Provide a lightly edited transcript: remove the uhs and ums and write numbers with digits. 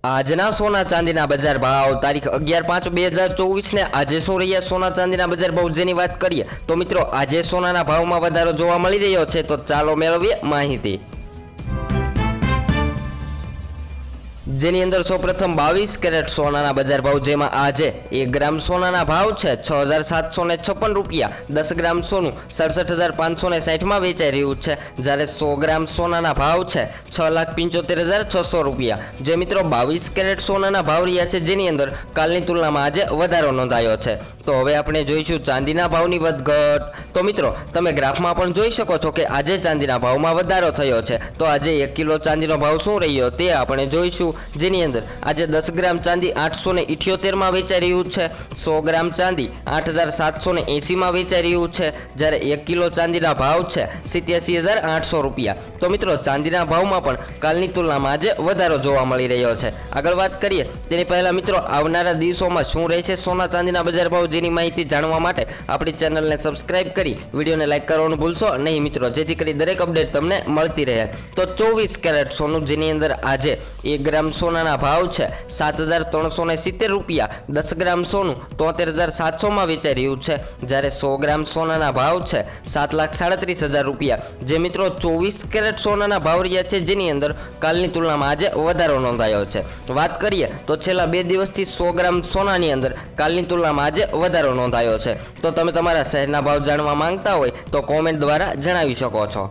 આજના સોના ચાંદીના બજાર ભાવ તારીખ 11/5/2024 ને આજે શું રહ્યા સોના ચાંદીના બજાર ભાવ જેની વાત કરીએ તો મિત્રો આજે સોનાના ભાવમાં વધારો જોવા મળી રહ્યો છે, તો ચાલો મેળવીએ માહિતી। જેની અંદર સૌપ્રથમ 22 કેરેટ સોનાના બજાર ભાવ, જેમાં આજે 1 ગ્રામ સોનાના ભાવ છે 6,756 રૂપિયા। 10 ગ્રામ સોનું 67,560 માં વેચાઈ રહ્યું છે, જ્યારે 100 ગ્રામ સોનાના ભાવ છે 6,75,600 રૂપિયા। જે મિત્રો 22 કેરેટ સોનાના ભાવ રહ્યા છે, જેની અંદર કાલની તુલનામાં આજે વધારો નોંધાયો છે। તો હવે આપણે જોઈશું ચાંદીના ભાવની વધઘટ। તો મિત્રો તમે ગ્રાફમાં પણ જોઈ શકો છો કે આજે ચાંદીના ભાવમાં વધારો થયો છે। તો આજે 1 કિલો ચાંદીનો ભાવ શું રહ્યો તે આપણે જોઈશું, જેની અંદર આજે 10 ગ્રામ ચાંદી 878 માં વેચાઈ રહ્યું છે, 100 ગ્રામ ચાંદી 8,780 માં વેચાઈ રહ્યું છે, જ્યારે 1 કિલો ચાંદીના ભાવ છે 87,800 રૂપિયા। તો મિત્રો ચાંદીના ભાવમાં પણ કાલની તુલનામાં આજે વધારો જોવા મળી રહ્યો છે। આગળ વાત કરીએ તેની પહેલા મિત્રો આવનારા દિવસોમાં શું રહેશે સોના ચાંદીના બજાર ભાવ જેની માહિતી જાણવા માટે આપણી ચેનલને સબસ્ક્રાઇબ કરી વિડીયોને લાઇક કરવાનું ભૂલશો નહીં મિત્રો, જેથી કરી દરેક અપડેટ તમને મળતી રહે। તો 24 કેરેટ સોનું, જેની અંદર આજે 1 ગ્રામ સોનાના ભાવ છે 7,370 રૂપિયા। 10 ગ્રામ સોનું 73,700 માં વેચાઈ રહ્યું છે, જ્યારે 100 ગ્રામ સોનાના ભાવ છે 7,37,000 રૂપિયા। જે મિત્રો 24 કેરેટ સોનાના ભાવ રહ્યા છે, જેની અંદર કાલની તુલનામાં આજે વધારો નોંધાયો છે। વાત કરીએ તો છેલ્લા 2 દિવસથી 100 ગ્રામ સોનાની અંદર કાલની તુલનામાં આજે વધારો નોંધાયો છે। તો તમે તમારા શહેરના ભાવ જાણવા માંગતા હોય તો કોમેન્ટ દ્વારા જણાવી શકો છો।